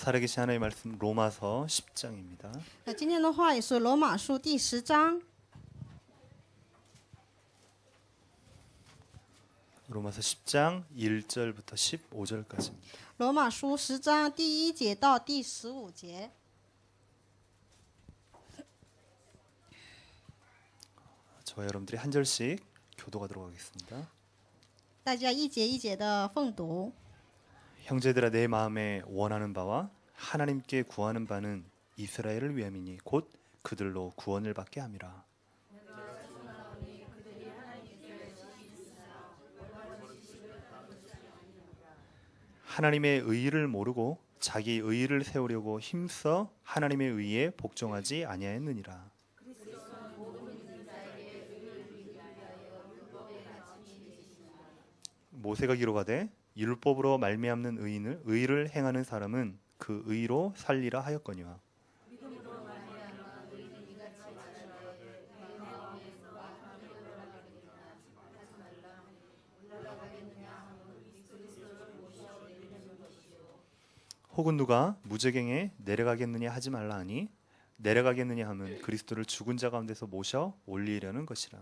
살아계신 하나님의 말씀 로마서 10장입니다. 今天的话语是罗马书第10章， 로마서 10장 1절부터 15절까지입니다. 罗马书10章第1节到第15节。 저와 여러분들이 한 절씩 교도가 들어가겠습니다. 大家一节一节的奉读。 형제들아 내 마음에 원하는 바와 하나님께 구하는 바는 이스라엘을 위함이니 곧 그들로 구원을 받게 함이라. 하나님의 의의를 모르고 자기 의의를 세우려고 힘써 하나님의 의에 복종하지 아니하였느니라. 모세가 기록하되 율법으로 말미암는 의를 행하는 사람은 그 의로 살리라 하였거니와. 혹은 누가 무저갱에 내려가겠느냐 하지 말라 하니 내려가겠느냐 하면 그리스도를 죽은 자 가운데서 모셔 올리려는 것이라.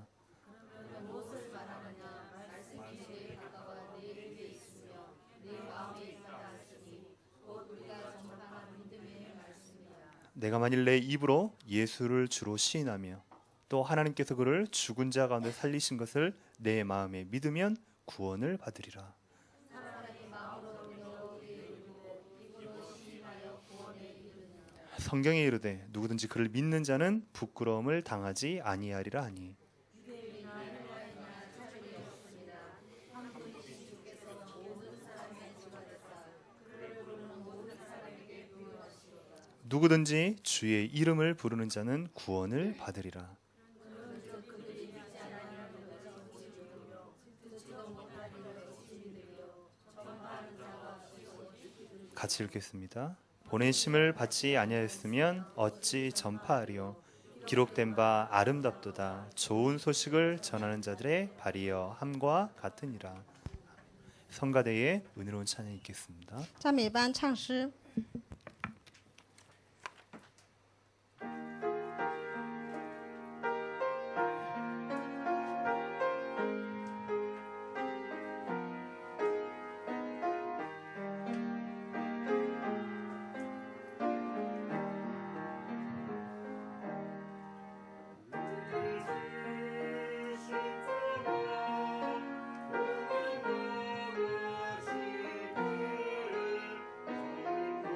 내가 만일 내 입으로 예수를 주로 시인하며 또 하나님께서 그를 죽은 자 가운데 살리신 것을 내 마음에 믿으면 구원을 받으리라. 성경에 이르되 누구든지 그를 믿는 자는 부끄러움을 당하지 아니하리라 하니. 누구든지 주의 이름을 부르는 자는 구원을 받으리라. 같이 읽겠습니다. 보내심을 받지 아니하였으면 어찌 전파하리요. 기록된 바 아름답도다. 좋은 소식을 전하는 자들의 발이여 함과 같으니라. 성가대의 은혜로운 찬양 읽겠습니다. 赞美班唱诗。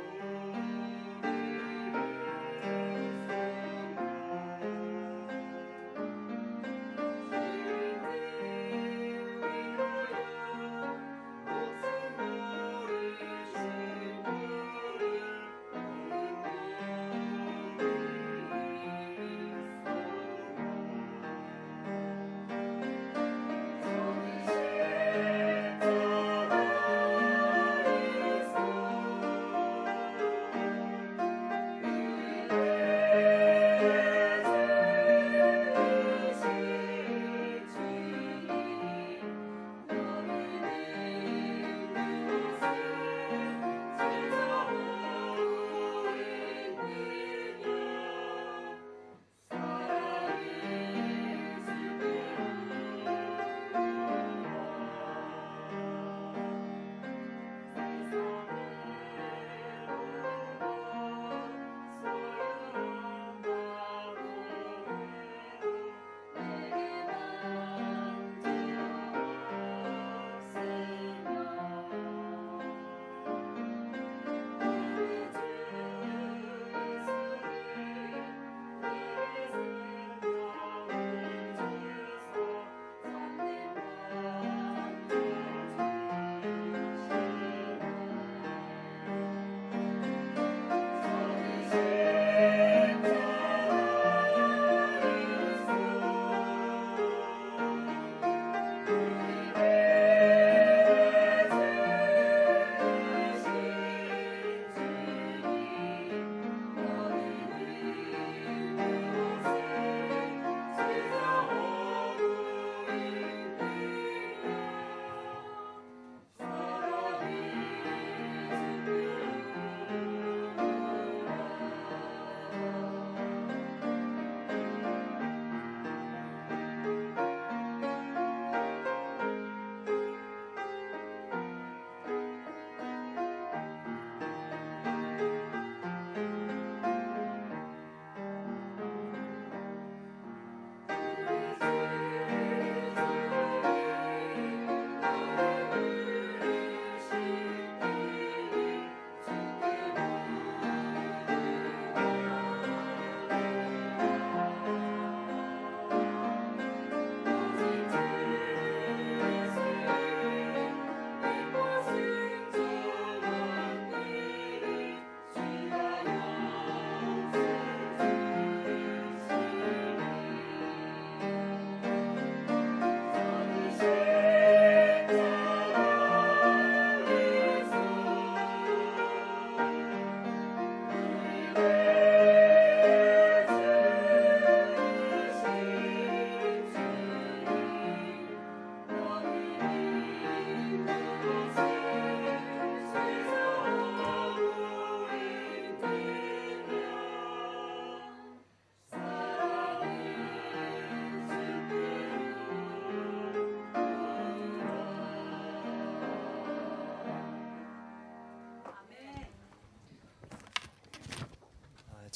십자가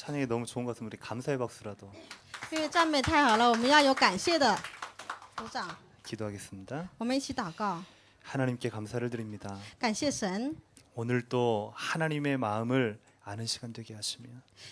찬양이 너무 좋은 것 같으면 우리 감사의 박수라도 因为赞美太好了，我们要有感谢的鼓掌。 기도하겠습니다. 我们一起祷告， 하나님께 감사를 드립니다. 感谢神。 오늘 또 하나님의 마음을 아는 시간 되게 하시며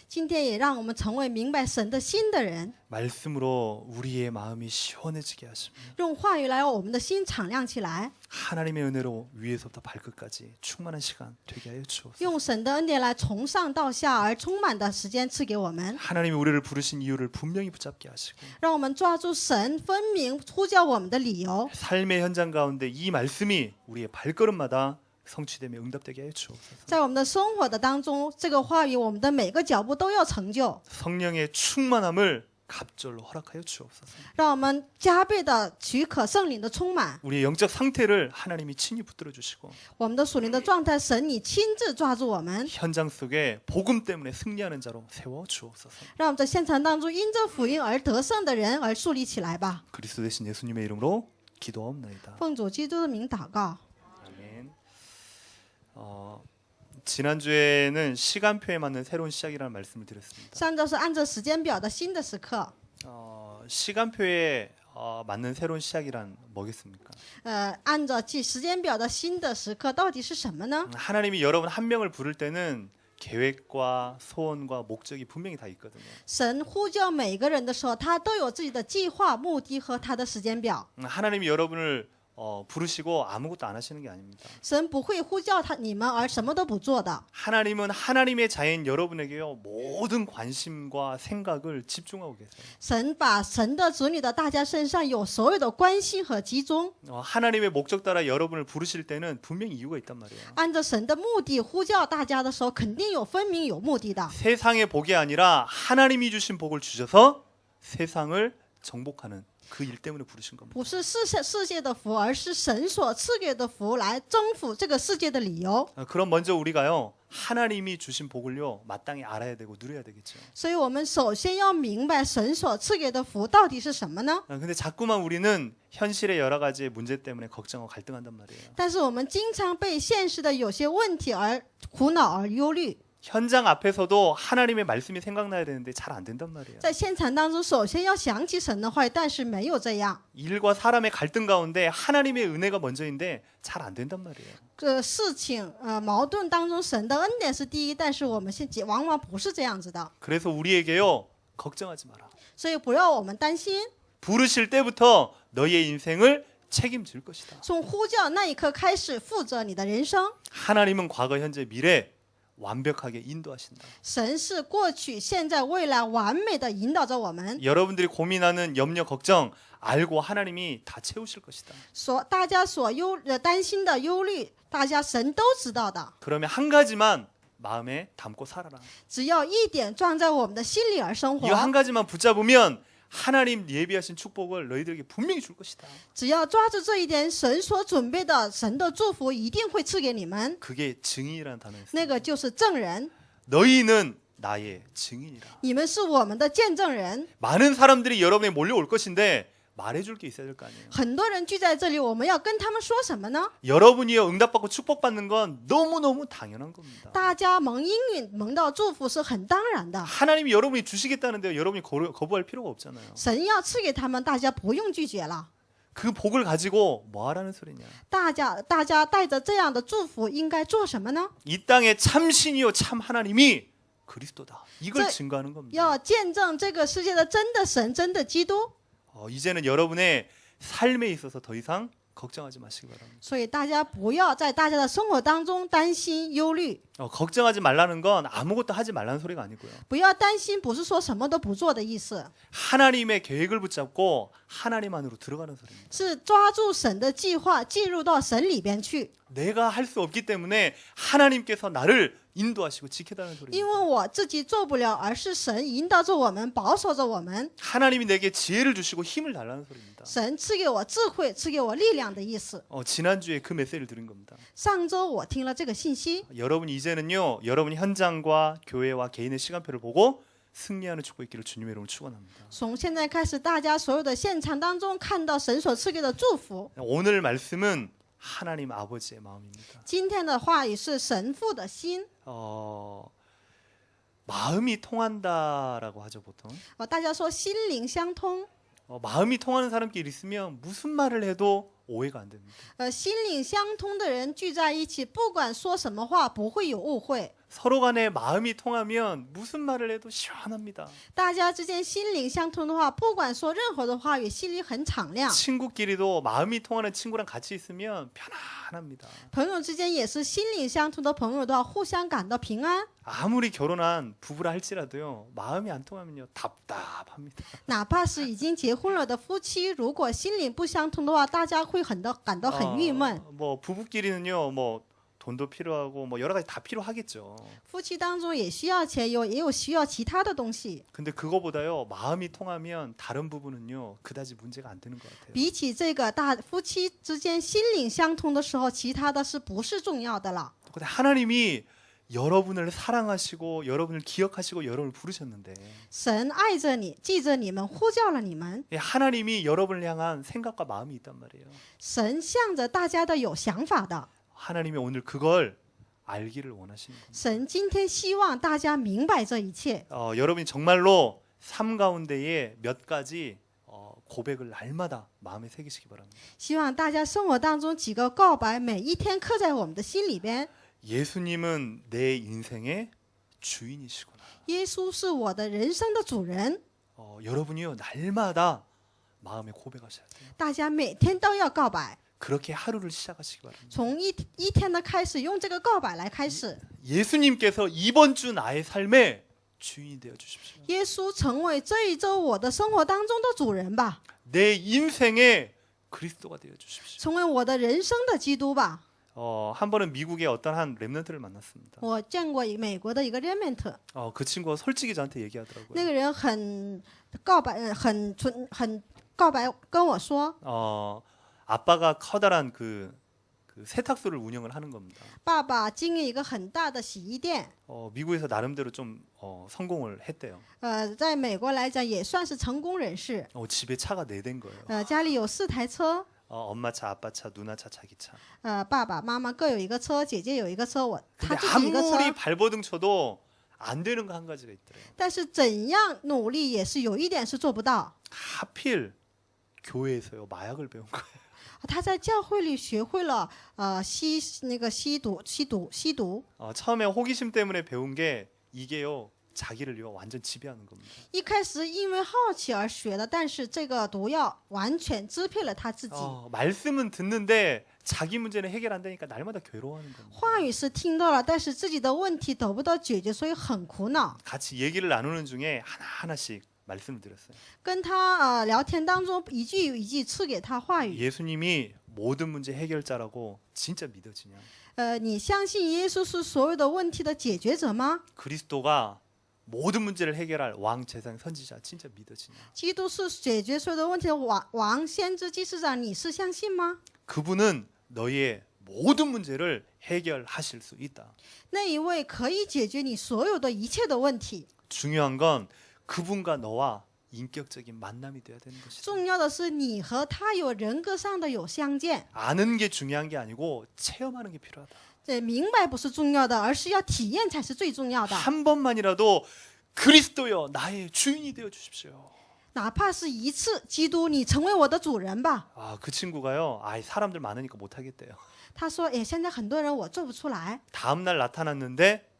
今天也让我们成为明白神的心的人， 말씀으로 우리의 마음이 시원해지게 하시며 用话语来让我们的心敞亮起来， 하나님의 은혜로 위에서부터 발끝까지 충만한 시간 되게 하여 주옵소서. 用神的恩典来从上到下而充满的时间赐给我们， 하나님이 우리를 부르신 이유를 분명히 붙잡게 하시고 让我们抓住神分明呼叫我们的理由， 삶의 현장 가운데 이 말씀이 우리의 발걸음마다 성취되며 응답되게 하여 주옵소서. 在我们的生活的当中，这个话语我们的每个脚步都要成就， 성령의 충만함을 갑절로 허락하여 주옵소서. 让我们加倍的许可圣灵的充满， 우리의 영적 상태를 하나님이 친히 붙들어 주시고 我们的属灵的状态，神你亲自抓住我们， 현장 속에 복음 때문에 승리하는 자로 세워 주옵소서. 让我们在现场当中因着福音而得胜的人而树立起来吧。 그리스도 대신 예수님의 이름으로 기도하옵나이다. 奉主基督的名祷告。 아멘. 지난주에는 시간표에 맞는 새로운 시작이라는 말씀을 드렸습니다. 上周是按照时间表的新的时刻， 시간표에 맞는 새로운 시작이란 뭐겠습니까? 按照时间表的新的时刻到底是什么呢？ 하나님이 여러분 한 명을 부를 때는 계획과 소원과 목적이 분명히 다 있거든요. 神呼叫每个人的时候，他都有自己的计划、目的和他的时间表。 하나님이 여러분을 부르시고 아무것도 안 하시는 게 아닙니다. 神不会呼叫你们而什么都不做的。 하나님은 하나님의 자인 여러분에게요 모든 관심과 생각을 집중하고 계세요. 神把神的子女的大家身上有所有的关心和集中， 하나님의 목적 따라 여러분을 부르실 때는 분명히 이유가 있단 말이에요. 按照神的目的呼叫大家的时候，肯定有分明有目的的。 세상의 복이 아니라 하나님이 주신 복을 주셔서 세상을 정복하는 그 일 때문에 부르신 겁니다. 不是世界的福，而是神所赐给的福来征服这个世界的理由。 그럼 먼저 우리가요 하나님이 주신 복을요 마땅히 알아야 되고 누려야 되겠죠. 所以我们首先要明白神所赐给的福到底是什么呢？ 근데 자꾸만 우리는 현실의 여러 가지 문제 때문에 걱정하고 갈등한단 말이에요. 但是我们经常被现实的有些问题而苦恼而忧虑。 현장 앞에서도 하나님의 말씀이 생각나야 되는데 잘 안 된단 말이에요. 在现场当中，首先要想起神的话，但是没有这样。 일과 사람의 갈등 가운데 하나님의 은혜가 먼저인데 잘 안 된단 말이에요. 这事情矛盾当中，神的恩典是第一，但是我们往往不是这样子的。 그래서 우리에게요 걱정하지 마라. 所以不要我们担心， 부르실 때부터 너의 인생을 책임질 것이다. 从呼叫那一刻开始负责你的人生。 하나님은 과거, 현재, 미래 완벽하게 인도하신다. 神是过去、现在、未来完美的引导着我们。 여러분들이 고민하는 염려, 걱정 알고 하나님이 다 채우실 것이다. 大家所担心的忧虑，大家神都知道的。 그러면 한 가지만 마음에 담고 살아라. 只要一点装在我们的心里而生活 이 한 가지만 붙잡으면 하나님 예비하신 축복을 너희들에게 분명히 줄 것이다. 只要抓住这一点，神所准备的神的祝福一定会赐给你们。 그게 증인이라는 단어였어요. 那个就是证人， 너희는 나의 증인이라. 你们是我们的见证人。 많은 사람들이 여러분에 몰려올 것인데 말해줄 게 있어야 될 거 아니에요. 很多人聚在这里，我们要跟他们说什么呢？ 여러분이요 응답받고 축복받는 건 너무너무 당연한 겁니다. 大家蒙应允、蒙到祝福是很当然的。 하나님이 여러분이 주시겠다는데 여러분이 거부할 필요가 없잖아요. 神要赐给他们，大家不用拒绝了。 그 복을 가지고 뭐 하라는 소리냐. 大家带着这样的祝福，应该做什么呢？ 이 땅의 참신이요 참 하나님이 그리스도다. 이걸 저- 증거하는 겁니다. 要见证这个世界的真的神、真的基督。 이제는 여러분의 삶에 있어서 더 이상 걱정하지 마시기 바랍니다. 所以大家不要在大家的生活当中担心、忧虑。 걱정하지 말라는 건 아무것도 하지 말라는 소리가 아니고요. 不要担心，不是说什么都不做的意思， 하나님의 계획을 붙잡고 하나님 안으로 들어가는 소리입니다. 是抓住神的计划，进入到神里边去。 내가 할 수 없기 때문에 하나님께서 나를 인도하시고 지켜달라는 因 소리입니다. 为我自己做不了，而是神引导着我们，保守着我们。 하나님이 내게 지혜를 주시고 힘을 달라는 소리입니다. 神赐给我智慧，赐给我力量的意思。 지난주에 그 메시지를 들은 겁니다. 上周我听了这个信息， 여러분이 이제는요, 여러분 현장과 교회와 개인의 시간표를 보고 승리하는 축복 있기를 주님의 이름으로 축원합니다. 从现在开始，大家所有的现场当中看到神所赐给的祝福。 오늘 말씀은 하나님 아버지의 마음입니다. 今天的话语是神父的心， 마음이 통한다라고 하죠 보통. 大家说心灵相通， 마음이 통하는 사람끼리 있으면 무슨 말을 해도 오해가 안 됩니다. 心灵相通的人聚在一起，不管说什么话不会有误会。 서로 간에 마음이 통하면 무슨 말을 해도 시원합니다. 大家之间心灵相通的话，不管说任何的话语，心里很敞亮。 친구끼리도 마음이 통하는 친구랑 같이 있으면 편안합니다. 朋友之间也是心灵相通的朋友的话，互相感到平安。 아무리 결혼한 부부라 할지라도요. 마음이 안 통하면요. 답답합니다. 哪怕是已经结婚了的夫妻，如果心灵不相通的话，大家会感到很郁闷。 뭐 부부끼리는요. 뭐 돈도 필요하고 뭐 여러 가지 다 필요하겠죠. 夫妻当中也需要钱，也有需要其他的东西。 근데 그거보다요. 마음이 통하면 다른 부분은요. 그다지 문제가 안 되는 것 같아요. 比起这个夫妻之间心灵相通的时候，其他的是不是重要的了？ 근데 하나님이 여러분을 사랑하시고 여러분을 기억하시고 여러분을 부르셨는데 神爱着你，记着你们，呼叫了你们。 하나님이 여러분을 향한 생각과 마음이 있단 말이에요. 神向着大家的有想法的。 하나님이 오늘 그걸 알기를 원하시는 겁니다. 神今天希望大家明白这一切。 여러분이 정말로 삶 가운데에 몇 가지 고백을 날마다 마음에 새기시기 바랍니다. 希望大家生活当中几个告白，每一天刻在我们的心里边。 예수님은 내 인생의 주인이시구나. 耶稣是我的人生的主人。 여러분이요 날마다 마음에 고백하셔야 돼요. 大家每天都要告白， 그렇게 하루를 시작하시기 바랍니다. 从一天的开始，用这个告白来开始。 예수님께서 이번 주 나의 삶의 주인이 되어 주십시오. 耶稣成为这一周我的生活当中的主人吧， 내 인생의 그리스도가 되어 주십시오. 成为我的人生的基督吧。 한 번은 미국의 어떤 한 랩런트를 만났습니다. 我见过美国的一个 remnant， 그 친구가 솔직히 저한테 얘기하더라고요. 那个人很告白，很告白跟我说， 아빠가 커다란 그 세탁소를 운영을 하는 겁니다. 爸爸经营一个很大的洗衣店， 미국에서 나름대로 좀 성공을 했대요. 在美国来讲也算是成功人士。 집에 차가 4대인 거예요. 家里有4台车， 엄마 차, 아빠 차, 누나 차, 자기 차. 爸爸妈妈各有一个车，姐姐有一个车，他 근데 自己一个车。 아무리 발버둥 쳐도 안 되는 거 한 가지가 있더래요. 但是怎样努力也是有一点是做不到。 하필 교회에서요 마약을 배운 거예요. 他在教会里学会了吸毒。 처음에 호기심 때문에 배운 게 이게요 자기를요 완전 지배하는 겁니다. 一开始因为好奇而学的，但是这个毒药完全支配了他自己。 말씀은 듣는데 자기 문제는 해결 안 되니까 날마다 괴로워하는 겁니다. 话语是听到了，但是自己的问题得不到解决，所以很苦恼。 같이 얘기를 나누는 중에 하나하나씩 말씀을 드렸어요. 跟他聊天当中，一句一句赐给他话语。 예수님이 모든 문제 해결자라고 진짜 믿어지냐? 你相信耶稣是所有的问题的解决者吗？ 그리스도가 모든 문제를 해결할 왕 제사장 선지자 진짜 믿어지냐? 基督是解决所有的问题的王先知祭司长，你是相信吗？ 그분은 너희의 모든 문제를 해결하실 수 있다. 那一位可以解决你所有的一切的问题。 중요한 건 그분과 너와 인격적인 만남이 돼야 되는 것이다. 重要的是你和他有人格上的有相见。 아는 게 중요한 게 아니고 체험하는 게 필요하다. 这明白不是重要的，而是要体验才是最重要的。 한 번만이라도 그리스도여 나의 주인이 되어 주십시오. 哪怕是一次，基督，你成为我的主人吧。 그 친구가요. 사람들 많으니까 못 하겠대요. 他说：“哎，现在很多人我做不出来。 다음 날 나타났는데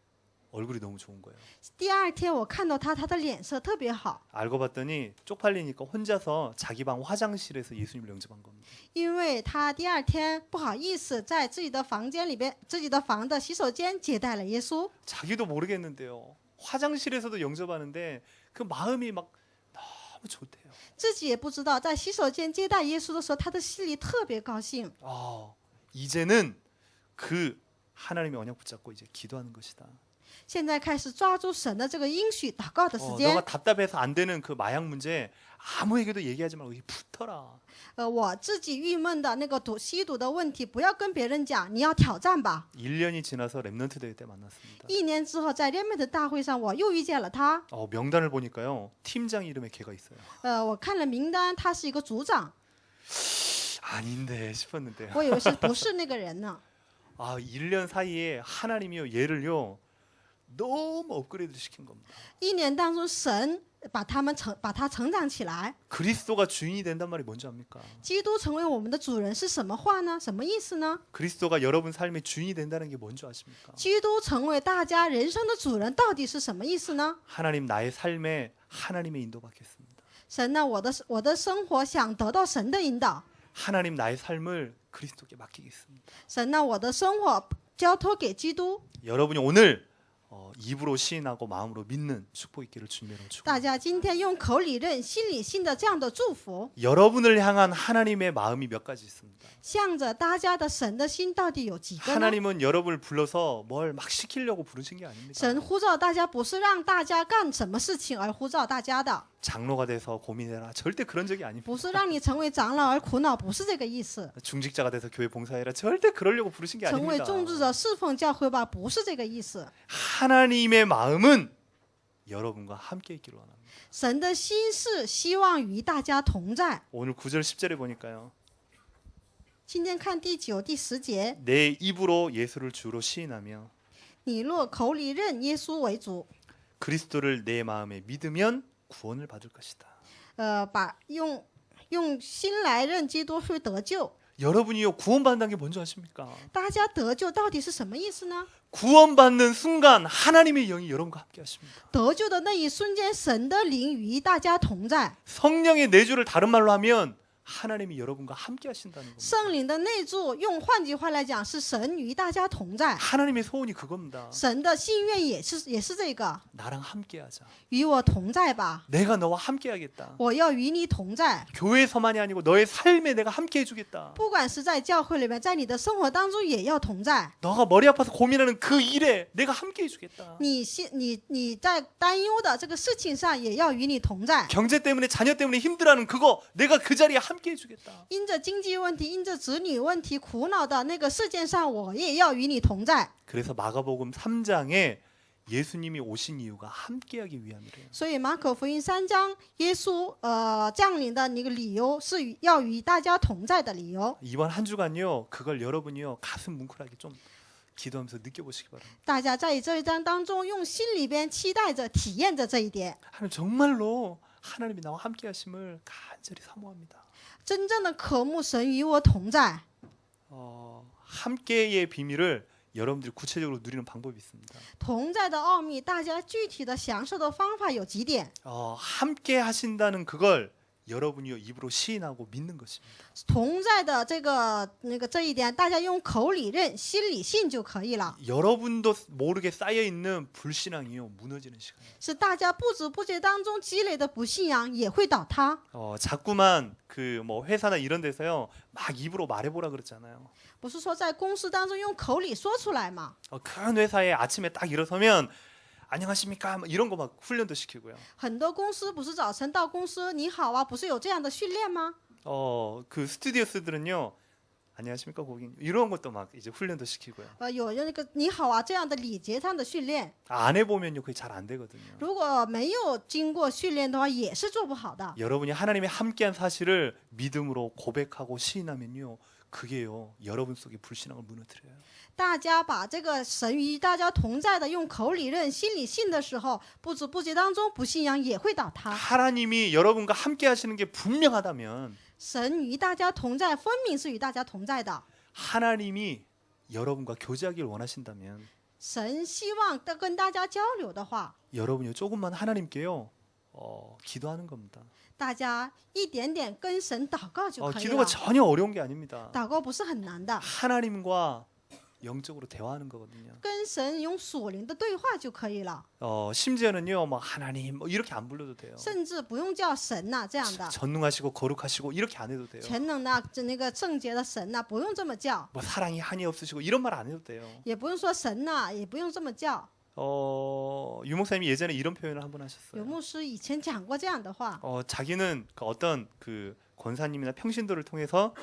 얼굴이 너무 좋은 거예요. 第二天我看到他，他的脸色特别好， 알고 봤더니 쪽팔리니까 혼자서 자기 방 화장실에서 예수님을 영접한 겁니다. 因为他第二天不好意思在自己的房间里边，自己的房的洗手间接待了耶稣。 자기도 모르겠는데요. 화장실에서도 영접하는데 그 마음이 막 너무 좋대요. 自己也不知道，在洗手间接待耶稣的时候，他的心里特别高兴。 이제는 그 하나님의 언약 붙잡고 이제 기도하는 것이다. 现在开始抓住神的这个应许祷告的时间。 너가 답답해서 안 되는 그 마약 문제 아무에게도 얘기하지 말고 여기 붙어라. 我自己郁闷的那个吸毒的问题，不要跟别人讲，你要挑战吧。 1년이 지나서 랩넌트 대회 때 만났습니다. 1年之后，在 remnant 大会上，我又遇见了他。 명단을 보니까요. 팀장 이름에 걔가 있어요. 我看了名单，他是一个组长， 아닌데 싶었는데요. 我以为是不是那个人呢？ 1년 사이에 하나님이요 얘를요 너무 업그레이드 시킨 겁니다. 一年当中，神把他成长起来。 그리스도가 주인이 된단 말이 뭔지 압니까? 基督成为我们的主人是什么话呢？什么意思呢？ 그리스도가 여러분 삶의 주인이 된다는 게 뭔지 아십니까? 基督成为大家人生的主人到底是什么意思呢？ 하나님 나의 삶에 하나님의 인도받겠습니다. 神呢，我的生活想得到神的引导。 하나님 나의 삶을 그리스도께 맡기겠습니다. 神呢，我的生活交托给基督。 여러분이 오늘 입으로 시인하고 마음으로 믿는 축복 있기를 주님으로 大 축복합니다. 家今天用口里认，心里信的这样的祝福， 여러분을 향한 하나님의 마음이 몇 가지 있습니다. 向着大家的神的心到底有几个呢？ 하나님은 여러분을 불러서 뭘 막 시키려고 부르신 게 아닙니다. 神呼召大家不是让大家干什么事情而呼召大家的， 장로가 돼서 고민해라. 절대 그런 적이 아닙니다. 不是让你成为长老而苦恼，不是这个意思。 중직자가 돼서 교회 봉사해라. 절대 그러려고 부르신 게 成为 아닙니다. 种植者侍奉教会吧，不是这个意思。 하나님의 마음은 여러분과 함께 있기를 원합니다. 神的心是希望与大家同在。 오늘 9절 10절에 보니까요. 今天看第9、第10节， 내 입으로 예수를 주로 시인하며 你若口里认耶稣为主， 그리스도를 내 마음에 믿으면 구원을 받을 것이다. 用心来认基督会得救。 여러분이요 구원받는 게 뭔지 아십니까? 大家得救到底是什么意思呢？ 구원받는 순간 하나님의 영이 여러분과 함께 하십니다. 得救的那一瞬间，神的灵与大家同在。 성령의 내주를 다른 말로 하면 하나님이 여러분과 함께 하신다는 겁니다. 圣灵的内住，用换句话来讲，是神与大家同在。 하나님의 소원이 그겁니다. 神的心愿也是这个， 나랑 함께하자. 与我同在吧， 내가 너와 함께하겠다. 我要与你同在。 교회에서만이 아니고 너의 삶에 내가 함께해주겠다. 不管是在教会里面，在你的生活当中也要同在。 너가 머리 아파서 고민하는 그 일에 내가 함께해주겠다. 你在担忧的这个事情上，也要与你同在。 경제 때문에 자녀 때문에 힘들어하는 그거 내가 그 자리에 함께해주겠다. 因着经济问题、因着子女问题苦恼的那个事件上，我也要与你同在。 그래서 마가복음 3장에 예수님이 오신 이유가 함께하기 위함이래요. 所以马可福音3章，耶稣降临的那个理由是要与大家同在的理由。 이번 한 주간요 그걸 여러분이요 가슴 뭉클하게 좀 기도하면서 느껴보시기 바랍니다. 大家在这一章当中，用心里边期待着、体验着这一点。 하나님 정말로 하나님이 나와 함께하심을 간절히 사모합니다. 真正的渴慕神与我同在。 함께의 비밀을 여러분들이 구체적으로 누리는 방법이 있습니다. 同在的奥秘，大家具体的享受的方法有几点。 함께 하신다는 그걸 여러분이 입으로 시인하고 믿는 것입니다. 同在的这一点，大家用口里认，心里信就可以了。 여러분도 모르게 쌓여 있는 불신앙이요 무너지는 시간이에요. 是大家不知不觉当中积累的不信仰也会倒塌。 자꾸만 그 뭐 회사나 이런 데서요 막 입으로 말해보라 그랬잖아요. 不是说在公司当中用口里说出来嘛？ 큰 회사에 아침에 딱 일어서면 안녕하십니까 이런 거 막 훈련도 시키고요. 很多公司不是早晨到公司你好啊，不是有这样的训练吗？ 그 스튜디오스들은요 안녕하십니까 고객님 이런 것도 막 이제 훈련도 시키고요. 有那个你好啊这样的礼节上的训练， 안 해보면요 그게 잘 안 되거든요. 如果没有经过训练的话，也是做不好的。 여러분이 하나님의 함께한 사실을 믿음으로 고백하고 시인하면요 그게요 여러분 속에 불신앙을 무너뜨려요. 大家把这个神与大家同在的用口里认、心里信的时候，不知不觉当中不信仰也会倒塌。 하나님이 여러분과 함께 하시는 게 분명하다면 神与大家同在，分明是与大家同在的。 하나님이 여러분과 교제하기를 원하신다면 神希望跟大家交流的话， 여러분이 조금만 하나님께요 기도하는 겁니다. 大家一点点跟神祷告就可以 기도가 了。 전혀 어려운 게 아닙니다. 祷告不是很难的， 하나님과 영적으로 대화하는 거거든요. 跟神用属灵的对话就可以了， 심지어는요 뭐 하나님 뭐 이렇게 안 불러도 돼요. 甚至不用叫神呐、这样的 전능하시고 거룩하시고 이렇게 안 해도 돼요. 全能的那个圣洁的神呐、不用这么叫， 뭐 사랑이 한이 없으시고 이런 말 안 해도 돼요. 也不用说神呐、也不用这么叫。 유 목사님이 예전에 이런 표현을 한번 有 하셨어요. 牧师以前讲过这样的话， 자기는 어떤 그 권사님이나 평신도를 통해서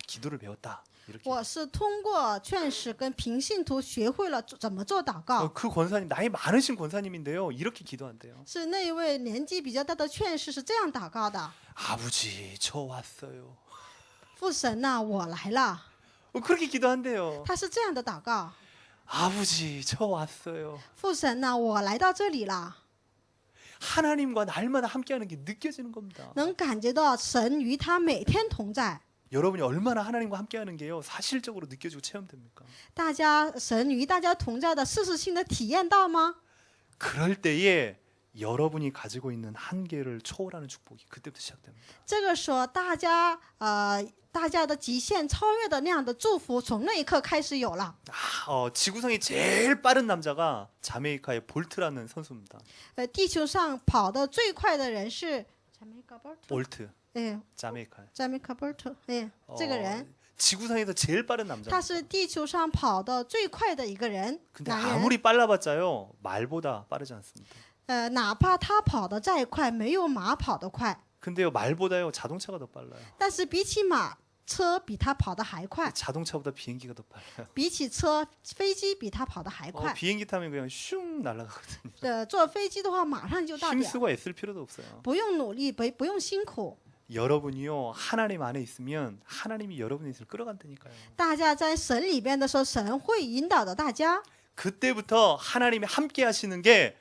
기도를 배웠다. 이렇게. 我是通过劝使跟平信徒学会了怎么做祷告。 그 권사님 나이 많으신 권사님인데요. 이렇게 기도한대요. 是那一位年纪比较大的劝士是这样祷告的： 아버지 저 왔어요. 父神呐、我来了。 그렇게 기도한대요. 他是这样的祷告。 아버지, 저 왔어요. 父神呢，我来到这里了， 하나님과 날마다 함께하는 게 느껴지는 겁니다. 能感觉到神与他每天同在。 여러분이 얼마나 하나님과 함께하는 게요 사실적으로 느껴지고 체험됩니까? 大家神与大家同在的事实性的体验到吗？ 그럴 때에 여러분이 가지고 있는 한계를 초월하는 축복이 그때부터 시작됩니다. 这个时候，大家的极限超越的那样的祝福，从那一刻开始有了。 지구상에 제일 빠른 남자가 자메이카의 볼트라는 선수입니다. 地球上跑得最快的人是 볼트, 哎 자메이카. Jamaica Burt， 哎，这个人 지구상에서 제일 빠른 他 남자. 是地球上跑得最快的一个人， 근데 男人。 아무리 빨라봤자요 말보다 빠르지 않습니다. 哪怕他跑得再快，没有马跑得快， 근데요 말보다요 자동차가 더 빨라요. 但是比起马，车比他跑得还快， 자동차보다 비행기가 더 빨라요. 比起车，飞机比他跑得还快。 비행기 타면 그냥 슝 날아가거든요. 坐飞机的话，马上就到点， 힘쓰고 애쓸 필요도 없어요. 不用努力，不用辛苦。 여러분이요 하나님 안에 있으면 하나님이 여러분의 인생을 끌어간다니까요. 大家在神里边的时候，神会引导着大家。 그때부터 하나님이 함께 하시는 게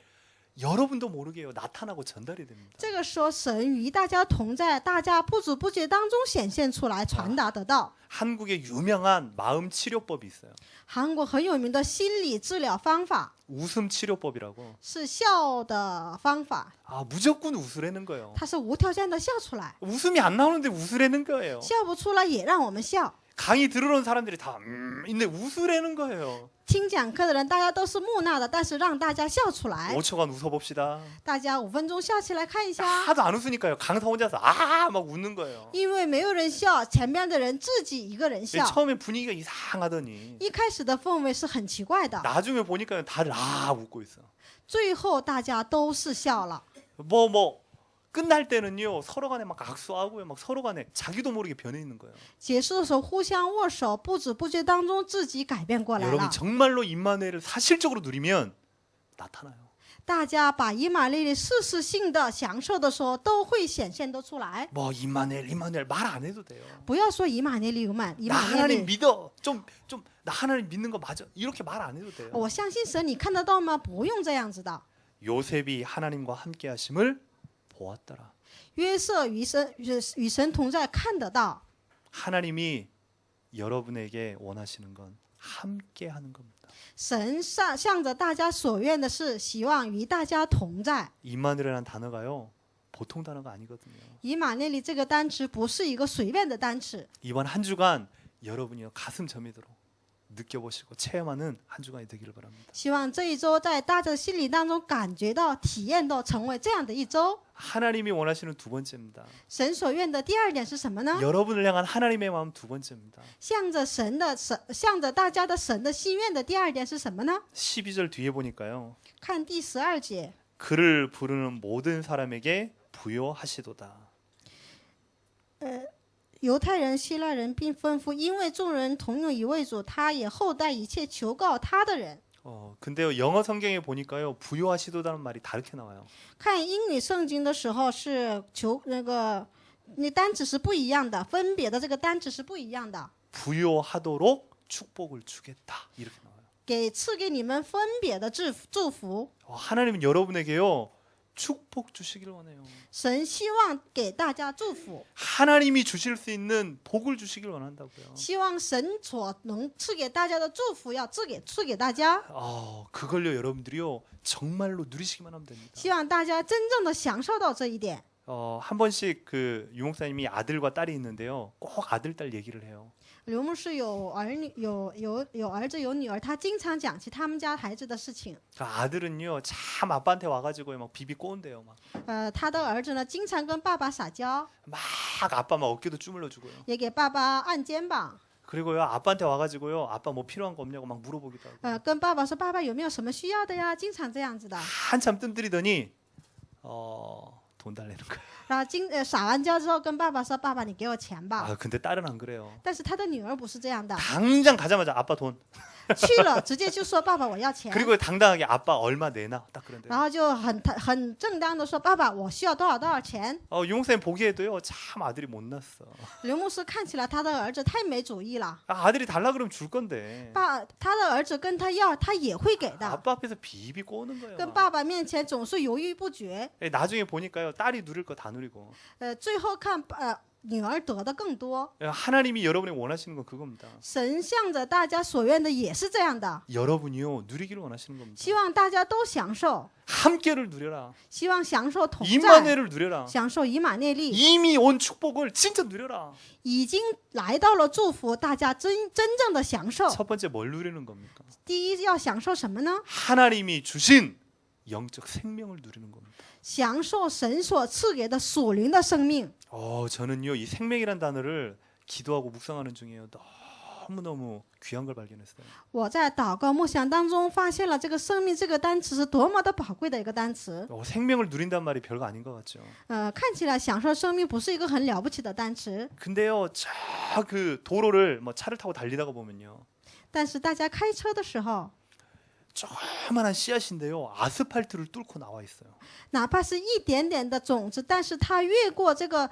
여러분도 모르게요 나타나고 전달이 됩니다. 这个时候，神与大家同在，大家不知不觉当中显现出来，传达得到。 한국에 유명한 마음 치료법이 있어요. 韩国很有名的心理治疗方法 웃음 치료법이라고. 是笑的方法， 무조건 웃으라는 거예요. 它是无条件的笑出来， 웃음이 안 나오는데 웃으라는 거예요. 笑不出来也让我们笑。 강의 들으러 온 사람들이 다 근데 웃으라는 거예요. 听讲课的人，大家都是木讷的，但是让大家笑出来。 5초간 웃어봅시다. 大家5分钟笑起来看一下， 하도 안 웃으니까요. 강사 혼자서 막 웃는 거예요. 因为没有人笑，前面的人自己一个人笑。 처음에 분위기가 이상하더니 一开始的氛围是很奇怪的， 나중에 보니까 다들 웃고 있어. 最后大家都是笑了。 끝날 때는요 서로 간에 막 악수하고요 막 서로 간에 자기도 모르게 변해 있는 거예요. 结束的时候互相握手，不知不觉当中自己改变过来 여러분 了。 정말로 임마누엘을 사실적으로 누리면 나타나요. 大家把以马内利事实性的享受的时候，都会显现得出来。 임마누엘 말 안 해도 돼요. 不要说以马内利，以 나 马内 하나님 利， 믿어. 나 하나님 믿는 거 맞아. 이렇게 말 안 해도 돼요. 我相信神，你看得到吗？不用这样子的。 요셉이 하나님과 함께 하심을 보았더라. 约瑟与神同在，看得到。 하나님이 여러분에게 원하시는 건 함께 하는 겁니다. 神向着大家所愿的是，希望与大家同在。 임마누엘이라는 단어가요 보통 단어가 아니거든요. 以马内利这个单词不是一个随便的单词。 이번 한 주간 여러분이요 가슴 저미도록 느껴보시고 체험하는 한 주간이 되기를 바랍니다. 希望这一周在大家的心理当中感觉到、体验到，成为这样的一周。 하나님이 원하시는 두 번째입니다. 神所愿的第二点是什么呢？ 여러분을 향한 하나님의 마음 두 번째입니다. 向着大家的神的心愿的第二点是什么呢？ 12절 뒤에 보니까요. 看第12节， 그를 부르는 모든 사람에게 부여하시도다. 犹太人、希腊人并吩咐，因为众人同有一位主，他也厚待一切求告他的人。 근데요 영어 성경에 보니까요 부여하시도다는 말이 다르게 나와요. 看英语圣经的时候是那单词是不一样的，分别的这个单词是不一样的。 부여하도록 축복을 주겠다 이렇게 나와요. 赐给你们分别的祝福。 하나님은 여러분에게요 축복 주시길 원해요. 神希望给大家祝福， 하나님이 주실 수 있는 복을 주시길 원한다고요. 希望神所能赐给大家的祝福要赐给大家。 그걸요 여러분들이요 정말로 누리시기만 하면 됩니다. 希望大家真正的享受到这一点。 한 번씩 그 유목사님이 아들과 딸이 있는데요 꼭 아들 딸 얘기를 해요. 刘牧师有儿子有女儿，他经常讲起他们家孩子的事情。 아들은요 참 아빠한테 와가지고 막 비비 꼬운대요 막. 他的儿子呢，经常跟爸爸撒娇， 막 아빠 막 어깨도 주물러 주고요. 也给爸爸按肩膀。 그리고요 아빠한테 와가지고요 아빠 뭐 필요한 거 없냐고 막 물어보기도 하고. 跟爸爸说，爸爸有没有什么需要的呀？经常这样子的。 한참 뜸들이더니 돈 달래는 거예요. 然后撒完娇之后，跟爸爸说：“爸爸，你给我钱吧。” 근데 딸은 안 그래요. 但是他的女儿不是这样的， 당장 가자마자 아빠 돈. 去了直接就说爸爸我要钱， 그리고 당당하게 아빠 얼마 내나 딱 그런데. 然后就很正当的说爸爸我需要多少多少钱。 용쌤 보기에도요 참 아들이 못났어. 刘牧师看起来他的儿子太没主意了， 아들이 달라 그러면 줄 건데. 他的儿子跟他要他也会给的， 아빠 앞에서 비비 꼬는 거예요. 跟爸爸面前总是犹豫不决。 나중에 보니까요 딸이 누릴 거 다 누리고. 最后看女儿得的更多。 하나님이 여러분이 원하시는 건 그겁니다. 神向着大家所愿的也是这样的， 여러분이요 누리기를 원하시는 겁니다. 希望大家都享受， 함께를 누려라. 希望享受同在， 임마누엘을 누려라. 享受以马内利。 이미 온 축복을 진짜 누려라. 已经来到了祝福，大家真正的享受。 첫 번째 뭘 누리는 겁니까? 第一要享受什么呢？ 하나님이 주신 영적 생명을 누리는 겁니다. 享受神所赐给的属灵的生命。 저는요 이 생명이란 단어를 기도하고 묵상하는 중에요 너무너무 귀한 걸 발견했어요. 我在祷告默想当中发现了这个生命这个单词是多么的宝贵的一个单词。 생명을 누린단 말이 별거 아닌 것 같죠. 看起来享受生命不是一个很了不起的单词， 근데요 저 그 도로를 뭐 차를 타고 달리다가 보면요 但是大家开车的时候， 조그만한 씨앗인데요 아스팔트를 뚫고 나와 있어요. 哪怕是一点点的种子，但是它越过这个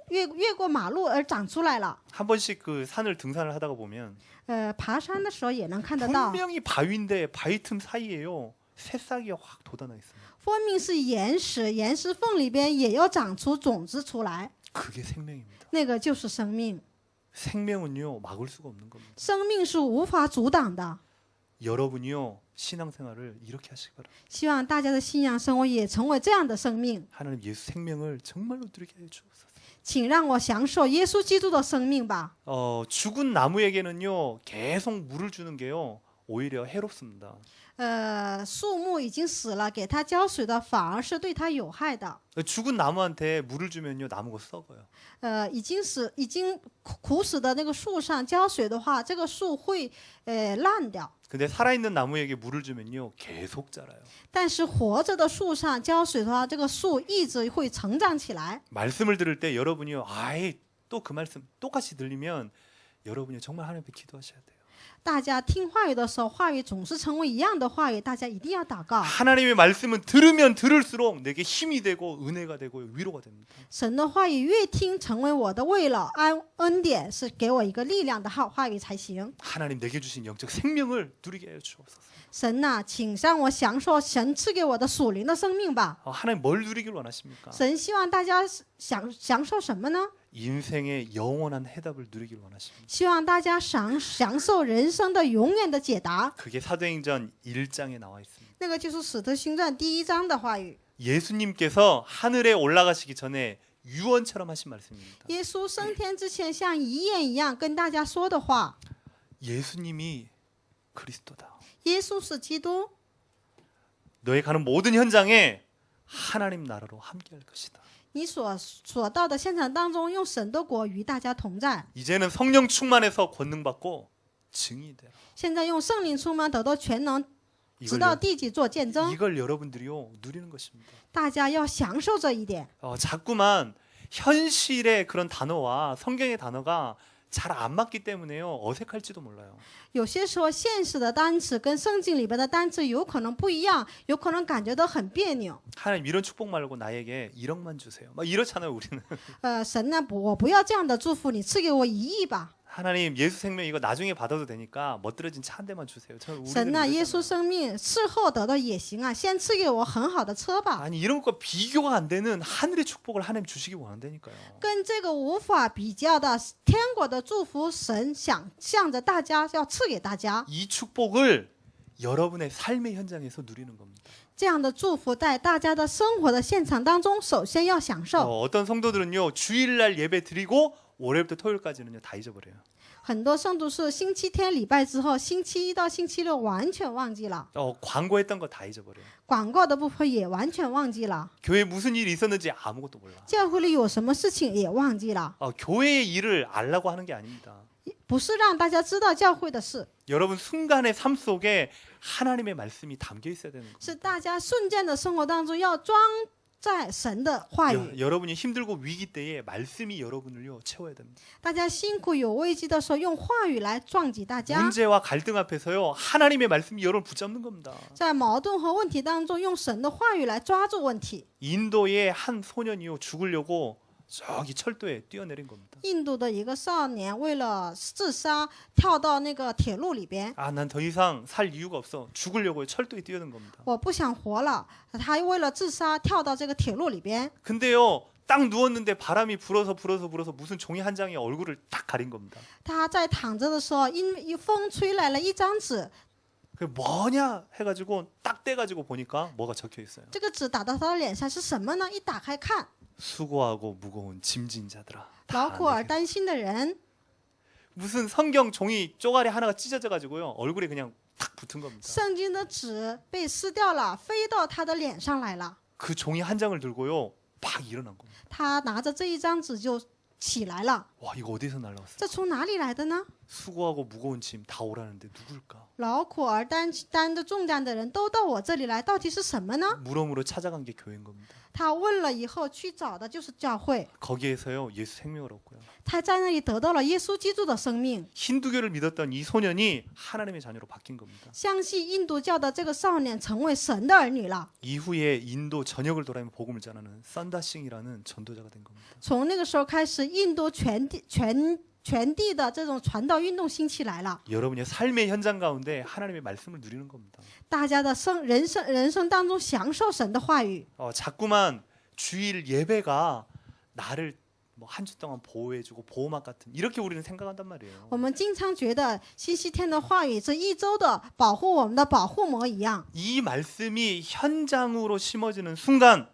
越过马路而长出来了。 한 번씩 그 산을 등산을 하다가 보면 爬山的时候也能看得到， 분명히 바위인데 바위 틈 사이에요 새싹이 확 돋아나 있어요. 分明是岩石，岩石缝里边也要长出种子出来， 그게 생명입니다. 那个就是生命。 생명은요 막을 수가 없는 겁니다. 生命是无法阻挡的。 여러분이요 신앙생활을 이렇게 하시기 바랍니다. 希望大家的信仰生活也成为这样的生命。 하나님 예수 생명을 정말로 누리게 해주옵소서. 请让我享受耶稣基督的生命吧。 죽은 나무에게는요 계속 물을 주는 게요 오히려 해롭습니다. 树木已经死了，给它浇水的反而是对它有害的。 죽은 나무한테 물을 주면요 나무가 썩어요. 已经苦死的那个树上浇水的话，这个树会烂掉。 근데 살아있는 나무에게 물을 주면요 계속 자라요. 但是活着的树上浇水的话，这个树一直会成长起来。 말씀을 들을 때 여러분이요 또 그 말씀 똑같이 들리면 여러분이 정말 하나님 앞에 기도하셔야 돼요. 大家听话语的时候，话语总是成为一样的话语，大家一定要祷告。 하나님의 말씀은 들으면 들을수록 내게 힘이 되고 은혜가 되고 위로가 됩니다. 神的话语越听，成为我的为了恩典，是给我一个力量的好话语才行。 하나님 내게 주신 영적 생명을 누리게 해 주옵소서. 神呐、请让我享受神赐给我的属灵的生命吧。 하나님 뭘 누리길 원하십니까? 神希望大家享受什么呢？ 인생의 영원한 해답을 누리길 원하십니다. 希望大家享受人生的永远的解答。 그게 사도행전 1장에 나와 있습니다. 那个就是《使徒行传》第1章的话语。 예수님께서 하늘에 올라가시기 전에 유언처럼 하신 말씀입니다. 耶稣升天之前，像遗言一样跟大家说的话。 예수님이 그리스도다. 耶稣是基督， 너의 가는 모든 현장에 하나님 나라로 함께할 것이다. 你所到的现场当中，用神的国与大家同在。 이제는 성령 충만해서 권능 받고 증인이 되라. 现在用圣灵充满，得到全能，直到地极做见证。 이걸 여러분들이요 누리는 것입니다. 大家要享受这一点。 자꾸만 현실의 그런 단어와 성경의 단어가 잘 안 맞기 때문에요 어색할지도 몰라요. 有些时候，现实的单词跟圣经里边的单词有可能不一样，有可能感觉到很别扭。 하나님 이런 축복 말고 나에게 1억만 주세요. 막 이렇잖아요 우리는. 神呢，我不要这样的祝福，你赐给我1亿吧。 하나님 예수 생명 이거 나중에 받아도 되니까 멋들어진 차 한 대만 주세요. 神呢，耶稣生命事后得到也行啊，先赐给我很好的车吧。 아니 이런 것과 비교가 안 되는 하늘의 축복을 하나님 주시기 원한다니까요. 跟这个无法比较的天国的祝福，神想向着大家要赐给大家。 이 축복을 여러분의 삶의 현장에서 누리는 겁니다. 这样的祝福在大家的生活的现场当中，首先要享受。 어떤 성도들은요 주일날 예배 드리고 월요일부터 토요일까지는요 다 잊어버려요. 很多圣徒是星期天礼拜之后，星期一到星期六完全忘记了， 광고했던 거 다 잊어버려요. 广告的部分也完全忘记了， 교회에 무슨 일이 있었는지 아무것도 몰라. 教会里有什么事情也忘记了。 교회의 일을 알라고 하는 게 아닙니다. 不是让大家知道教会的事， 여러분 순간의 삶 속에 하나님의 말씀이 담겨 있어야 되는 겁니다. 是大家瞬间的生活当中要在神的话语。 여러분이 힘들고 위기 때에 말씀이 여러분을요 채워야 됩니다. 大家辛苦有危机的时候，用话语来撞击大家； 문제와 갈등 앞에서요 하나님의 말씀이 여러분 붙잡는 겁니다. 在矛盾和问题当中，用神的话语来抓住问题。 인도의 한 소년이요 죽으려고 저기 철도에 뛰어내린 겁니다. 印度的一个少年为了自杀，跳到那个铁路里边。 아, 난 더 이상 살 이유가 없어. 죽으려고 철도에 뛰어든 겁니다. 我不想活了，他为了自杀跳到这个铁路里边。 근데요 딱 누웠는데 바람이 불어서 무슨 종이 한 장이 얼굴을 딱 가린 겁니다. 他在躺着的时候，因风吹来了一张纸， 그 뭐냐 해가지고 딱 떼가지고 보니까 뭐가 적혀 있어요. 这个纸打到他的脸上是什么呢？一打开看， 수고하고 무거운 짐진 자들아. 劳 다 苦而 내게. 担心的人。 무슨 성경 종이 쪼가리 하나가 찢어져 가지고요 얼굴에 그냥 탁 붙은 겁니다. 圣经的纸被撕掉了，飞到他的脸上来了。 그 종이 한 장을 들고요 막 일어난 겁니다. 他拿着这一张纸就起来了。 와 이거 어디서 날라왔어요? 这从哪里来的呢？ 수고하고 무거운 짐 다 오라는데 누굴까? 劳苦而担着重担的人都到我这里来，到底是什么呢？ 물어물어 찾아간 게 교회인 겁니다. 他问了以后去找的就是教会， 거기에서요 예수 생명을 얻고요. 他在那里得到了耶稣基督的生命。 힌두교를 믿었던 이 소년이 하나님의 자녀로 바뀐 겁니다. 相信印度教的这个少年成为神的儿女了。 이후에 인도 전역을 돌아다니며 복음을 전하는 썬다싱이라는 전도자가 된 겁니다. 从那个时候开始，印度全地的这种传道运动兴起来了。 여러분의 삶의 현장 가운데 하나님의 말씀을 누리는 겁니다. 大家的人生当中享受神的话语。 자꾸만 주일 예배가 나를 뭐 한 주 동안 보호해주고 보호막 같은 이렇게 우리는 생각한단 말이에요. 我们经常觉得星期天的话语是一周的保护我们的保护膜一样。 이 말씀이 현장으로 심어지는 순간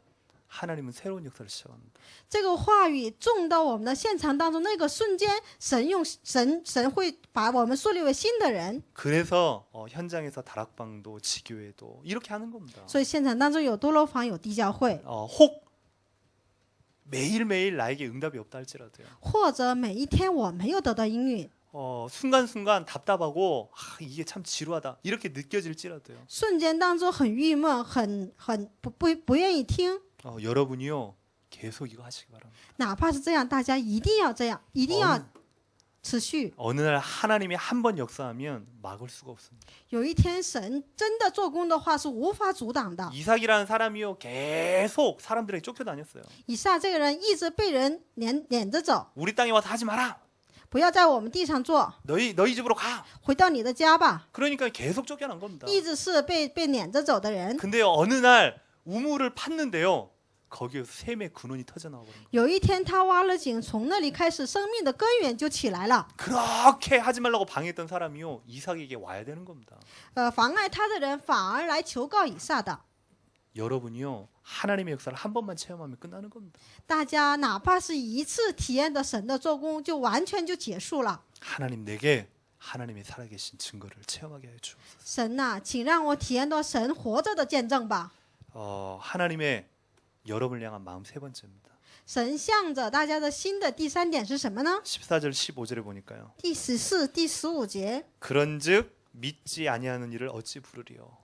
하나님은 새로운 역사를 시작합니다. 这个话语种到我们的现场当中，那个瞬间，神会把我们树立为新的人。 그래서 현장에서 다락방도 지교회도 이렇게 하는 겁니다. 所以现场当中有多楼房，有地教会， 혹 매일매일 나에게 응답이 없다 할지라도요. 或者每一天我没有得到应允， 순간순간 답답하고 이게 참 지루하다 이렇게 느껴질지라도요. 瞬间当中很郁闷，很不愿意听。 여러분이요 계속 이거 하시기 바랍니다. 哪怕是这样，大家一定要这样，一定要持续。 어느 날 하나님이 한 번 역사하면 막을 수가 없습니다. 有一天神真的做工的话，是无法阻挡的。 이삭이라는 사람이요 계속 사람들에게 쫓겨다녔어요. 以撒这个人一直被人撵着走， 우리 땅에 와서 하지 마라. 不要在我们地上做， 너희 집으로 가. 回到你的家吧。 그러니까 계속 쫓겨난 겁니다. 一直是被撵着走的人。 근데요 어느 날 우물을 팠는데요 거기에서 샘의 근원이 터져 나와버린 거예요. 有一天他挖了井，从那里开始生命的根源就起来了。 그렇게 하지 말라고 방해했던 사람이요 이삭에게 와야 되는 겁니다. 妨碍他的人反而来求告以撒的。 여러분이요 하나님의 역사를 한 번만 체험하면 끝나는 겁니다. 大家哪怕是一次体验的神的做工，就完全就结束了。 하나님 내게 하나님의 살아계신 증거를 체험하게 해 주옵소서. 神呐、请让我体验到神活着的见证吧。 하나님의 여러분을 향한 마음 세 번째입니다. 神向着大家的心的第三点是什么呢？ 14절 15절에 보니까요. 第14、第15节， 그런즉 믿지 아니하는 이를 어찌 부르리요.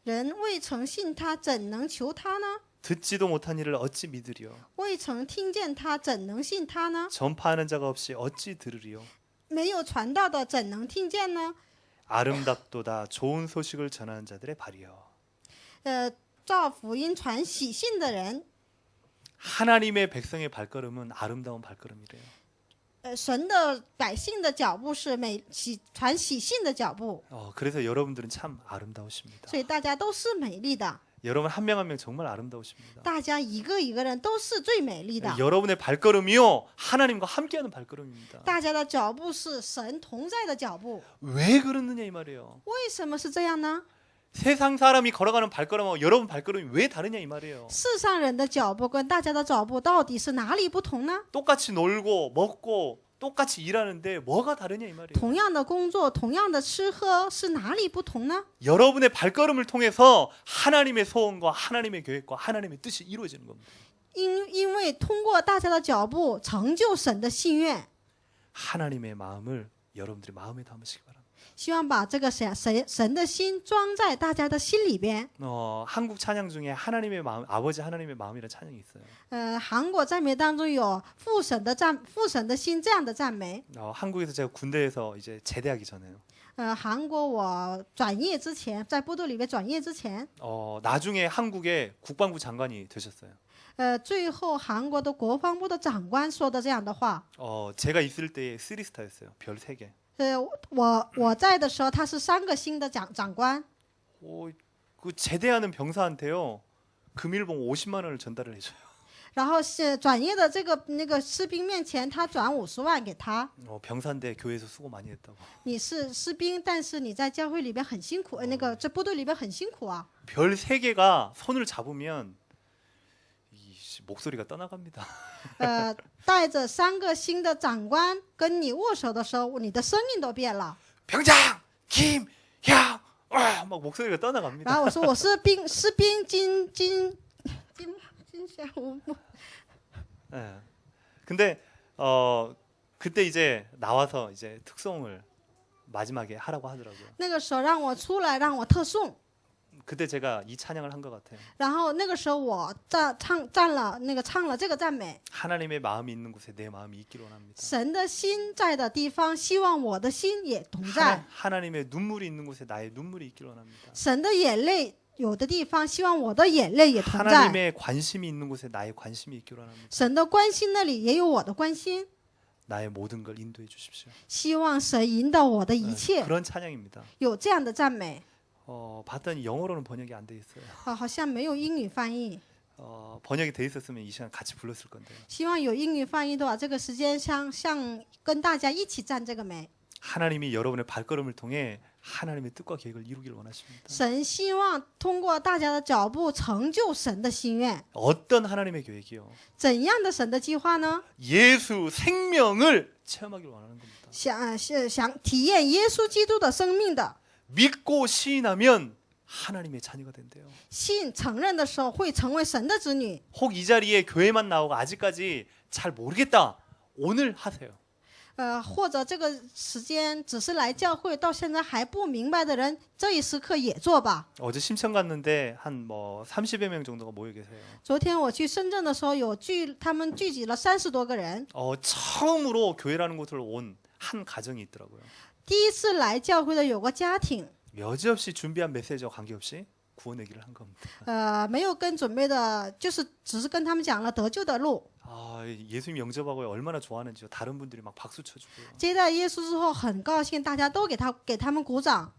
人未曾信他，怎能求他呢？ 듣지도 못한 이를 어찌 믿으리요. 未曾听见他，怎能信他呢？ 전파하는 자가 없이 어찌 들으리요. 没有传道的，怎能听见呢？ 아름답도다 좋은 소식을 전하는 자들의 발이요. 照福音传喜信的人， 하나님의 백성의 발걸음은 아름다운 발걸음이래요. 神的百姓的脚步是传喜信的脚步， 그래서 여러분들은 참 아름다우십니다. 所以大家都是美丽的， 여러분 한 명 한 명 정말 아름다우십니다. 大家一个一个人都是最美丽的。 여러분의 발걸음이요 하나님과 함께하는 발걸음입니다. 大家的脚步是神同在的脚步， 왜 그러느냐 이 말이에요. 为什么是这样呢？ 세상 사람이 걸어가는 발걸음하고 여러분 발걸음이 왜 다르냐 이 말이에요. 世上人的脚步跟大家的脚步到底是哪里不同呢？ 똑같이 놀고 먹고 똑같이 일하는데 뭐가 다르냐 이 말이에요. 同样的工作，同样的吃喝，是哪里不同呢？ 여러분의 발걸음을 통해서 하나님의 소원과 하나님의 계획과 하나님의 뜻이 이루어지는 겁니다. 因为通过大家的脚步，成就神的心愿。 하나님의 마음을 여러분들이 마음에 담으시기 바랍니다. 希望把这个神的心装在大家的心里边。 한국 찬양 중에 하나님의 마음, 아버지 하나님의 마음이라는 찬양이 있어요. 韩国赞美当中有父神的心这样的赞美。 한국에서 제가 군대에서 이제 제대하기 전에요. 韩国我转业之前，在部队里面转业之前， 나중에 한국의 국방부 장관이 되셨어요. 最后韩国的国防部的长官说的这样的话。 제가 있을 때에 3스타였어요. 별 3개. 我在的时候，他是3个星的长官。 그 제대하는 병사한테요. 금일봉 50만 원을 전달을 해줘요. 然后是转业的那个士兵面前，他转50万给他。 병사인데 교회에서 수고 많이 했다고. 你是士兵，但是你在教会里边很辛苦，在部队里边很辛苦啊。 별 3개가 손을 잡으면 목소리가 떠나갑니다. 带着3个星的长官跟你握手的时候，你的声音都变了。 병장 김형 막 목소리가 떠나갑니다. 然后我说我是士兵金香无木。 네. 근데 그때 이제 나와서 이제 특송을 마지막에 하라고 하더라고요. 那个时候让我出来，让我特颂。 그때 제가 이 찬양을 한 것 같아요. 然后那个时候我唱了这个赞美。 하나님의 마음이 있는 곳에 내 마음이 있기를 원합니다. 神的心在的地方，希望我的心也同在。 하나님의 눈물이 있는 곳에 나의 눈물이 있기를 원합니다. 神的眼泪有的地方，希望我的眼泪也同在。 하나님의 관심이 있는 곳에 나의 관심이 있기를 원합니다. 神的关心那里也有我的关心， 나의 모든 걸 인도해 주십시오. 希望神引导我的一切。 그런 찬양입니다. 有这样的赞美。 봤더니 영어로는 번역이 안 돼 있어요. 好像没有英语翻译。 번역이 돼 있었으면 이 시간 같이 불렀을 건데요. 希望有英语翻译的话，这个时间像跟大家一起赞这个美。 하나님이 여러분의 발걸음을 통해 하나님의 뜻과 계획을 이루기를 원하십니다. 神希望通过大家的脚步成就神的心愿。 어떤 하나님의 계획이요? 怎样的神的计划呢？ 예수 생명을 체험하기를 원하는 겁니다. 想体验耶稣基督的生命的。 믿고 시인하면 하나님의 자녀가 된대요. 信承认的时候会成为神的子女。 혹 이 자리에 교회만 나오고 아직까지 잘 모르겠다. 오늘 하세요. 或者这个时间只是来教会，到现在还不明白的人，这一时刻也做吧。 어제 심천 갔는데 한 30여 명 정도가 모여 계세요. 昨天我去深圳的时候，他们聚集了30多个人。 처음으로 교회라는 곳을 온 한 가정이 있더라고요. 第一次来教会的有个家庭， 여지없이 준비한 메시지와 관계없이 구원 얘기를 한 겁니다. 没有跟准备的，就是只是跟他们讲了得救的路。 예수님 영접하고 얼마나 좋아하는지요. 다른 분들이 막 박수 쳐주고요. 接待耶稣之后很高兴，大家都给他们鼓掌。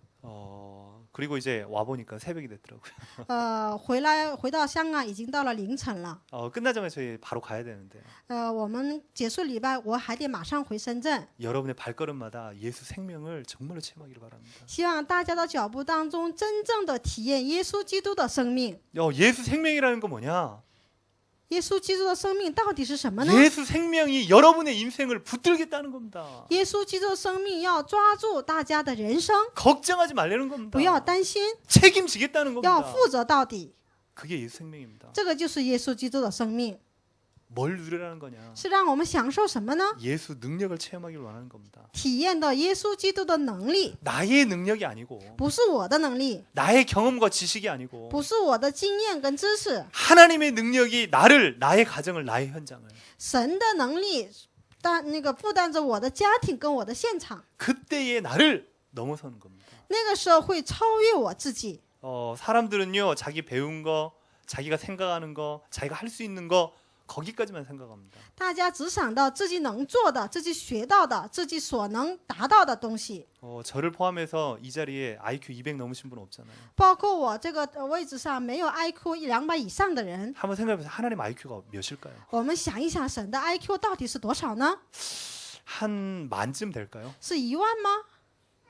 그리고 이제 와 보니까 새벽이 됐더라고요. 回到香港已经到了凌晨了。 끝나자마자 저희 바로 가야 되는데. 我们结束礼拜，我还得马上回深圳。 여러분의 발걸음마다 예수 생명을 정말로 체험하기를 바랍니다. 希望大家的脚步当中，真正的体验耶稣基督的生命。 예수 생명이라는 건 뭐냐? 耶稣基督的生命到底是什么呢？ 예수 생명이 여러분의 인생을 붙들겠다는 겁니다. 耶稣基督的生命要抓住大家的人生， 걱정하지 말라는 겁니다. 不要担心， 책임지겠다는 要 겁니다. 负责到底。 그게 예수 생명입니다. 这个就是耶稣基督的生命， 뭘 누리라는 거냐? 是让我们享受什么呢？ 예수 능력을 체험하기를 원하는 겁니다. 体验到耶稣基督的能力， 나의 능력이 아니고 不是我的能力， 나의 경험과 지식이 아니고 不是我的经验跟知识， 하나님의 능력이 나의 가정을, 나의 현장을 神的能力，负担着我的家庭跟我的现场， 그때의 나를 넘어서는 겁니다. 那个时候会超越我自己。 사람들은요 자기 배운 거, 자기가 생각하는 거, 자기가 할 수 있는 거 거기까지만 생각합니다. 大家只想到自己能做的、自己学到的、自己所能达到的东西。 저를 포함해서 이 자리에 IQ 200 넘으신 분 없잖아요. 包括我这个位置上没有 IQ 200以上的人， 한번 생각해보세요. 하나님 IQ가 몇일까요? 我们想一想，神的 IQ 到底是多少呢？ 한 만쯤 될까요? 是1万吗？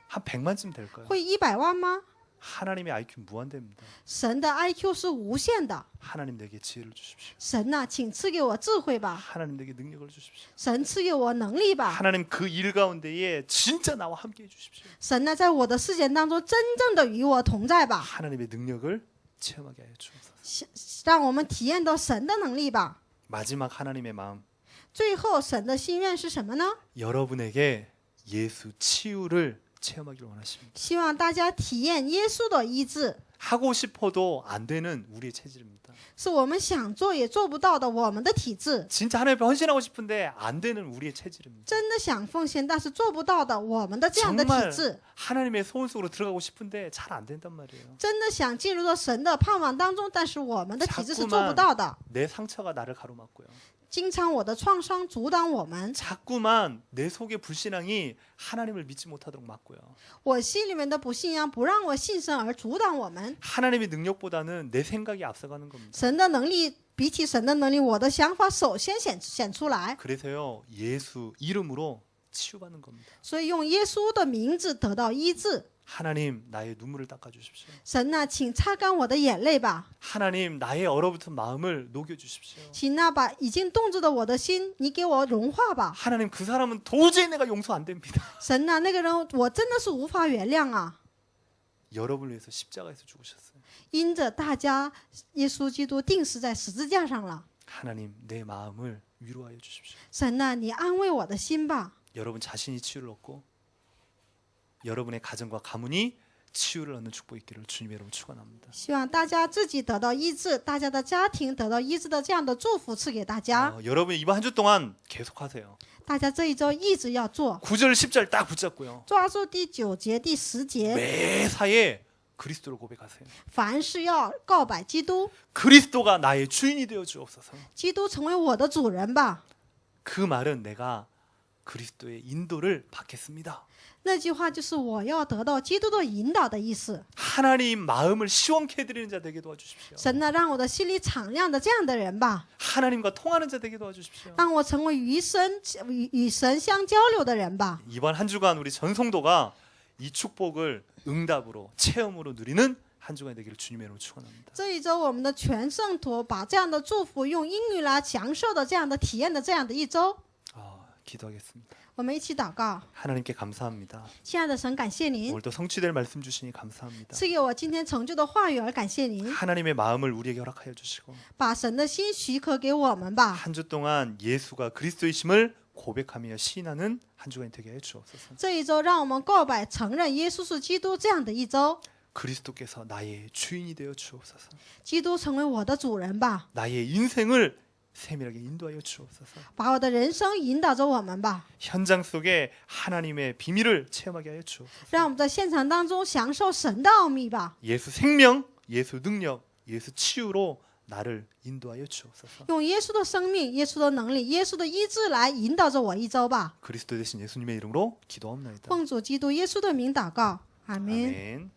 한 100만쯤 될까요? 会100万吗？ 하나님의 IQ 무한대입니다. 神的 IQ 是无限的。 하나님 내게 지혜를 주십시오. 神呐、请赐给我智慧吧， 하나님 내게 능력을 주십시오. 神赐给我能力吧， 하나님 그 일 가운데에 진짜 나와 함께해 주십시오. 神呢，在我的事件当中真正的与我同在吧， 하나님의 능력을 체험하게 하여 주옵소서. 让我们体验到神的能力吧。 마지막 하나님의 마음. 最后，神的心愿是什么呢？ 여러분에게 예수 치유를 체험하기를 원하십니다. 希望大家体验耶稣的医治， 하고 싶어도 안 되는 우리의 체질입니다. 是我们想做也做不到的我们的体质。 진짜 하나님 앞에 헌신하고 싶은데 안 되는 우리의 체질입니다. 真的想奉献，但是做不到的我们的这样的体 정말 质。 하나님의 소원 속으로 들어가고 싶은데 잘 안 된단 말이에요. 真的想进入到神的盼望当中，但是我们的体质是做不到的。 내 상처가 나를 가로막고요. 经常我的创伤阻挡我们， 자꾸만 내 속의 불신앙이 하나님을 믿지 못하도록 막고요. 我心里面的不信仰不让我信神而阻挡我们。 하나님의 능력보다는 내 생각이 앞서가는 겁니다. 神的能力比起神的能力，我的想法首先显出来， 그래서요, 예수 이름으로 치유받는 겁니다. 所以用耶稣的名字得到医治。 하나님, 나의 눈물을 닦아주십시오. 神呐、请擦干我的眼泪吧， 하나님, 나의 얼어붙은 마음을 녹여주십시오. 请呐、把已经冻着的我的心，你给我融化吧。 하나님, 그 사람은 도저히 내가 용서 안 됩니다. 神呐、那个人我真的是无法原谅啊！ 여러분을 위해서 십자가에서 죽으셨어요. 因着大家，耶稣基督钉死在十字架上了。 하나님, 내 마음을 위로하여 주십시오. 神呐、你安慰我的心吧。 여러분 자신이 치유를 얻고 여러분의 가정과 가문이 치유를 얻는 축복이 있기를 주님의 이름으로 축원합니다. 希望大家自己得到医治，大家的家庭得到医治的这样的祝福赐给大家。 여러분 이번 한 주 동안 계속하세요. 大家这一周一直要做， 9절 10절 딱 붙잡고요. 抓住第9节、第10节， 매사에 그리스도를 고백하세요. 凡事要告白基督， 그리스도가 나의 주인이 되어 주옵소서. 基督成为我的主人吧。 그 말은 내가 그리스도의 인도를 받겠습니다. 那句话就是我要得到基督的引导的意思。 하나님 마음을 시원케 해드리는 자 되게 도와주십시오. 神呢，让我的心里敞亮的这样的人吧， 하나님과 통하는 자 되게 도와주십시오. 让我成为与神相交流的人吧。 이번 한 주간 우리 전성도가 이 축복을 응답으로 체험으로 누리는 한 주간 되기를 주님의 이름으로 축원합니다. 这一周，我们的全圣徒把这样的祝福用英语来享受的这样的体验的这样的一周， 기도하겠습니다. 我们一起祷告。 하나님께 감사합니다. 亲爱的神，感谢您 오늘도 성취될 말씀 주시니 감사합니다. 赐给我今天成就的话语而感谢您， 하나님의 마음을 우리에게 허락하여 주시고 把神的心许可给我们吧。 한 주 동안 예수가 그리스도이심을 고백하며 시인하는 한 주간이 되게 해 주옵소서. 这一周，让我们告白承认耶稣是基督这样的一周， 그리스도께서 나의 주인이 되어 주옵소서. 基督成为我的主人吧， 나의 인생을 세밀하게 인도하여 주옵소서. 把我的人生引导着我们吧， 현장 속에 하나님의 비밀을 체험하게 하여 주옵소서. 让我们在现场当中享受神的奥秘吧， 예수 생명, 예수 능력, 예수 치유로 나를 인도하여 주옵소서. 用耶稣的生命、耶稣的能力、耶稣的医治来引导着我一周吧。 그리스도 되신 예수님의 이름으로 기도합나이다. 奉主基督耶稣的名祷告，阿门。 아멘.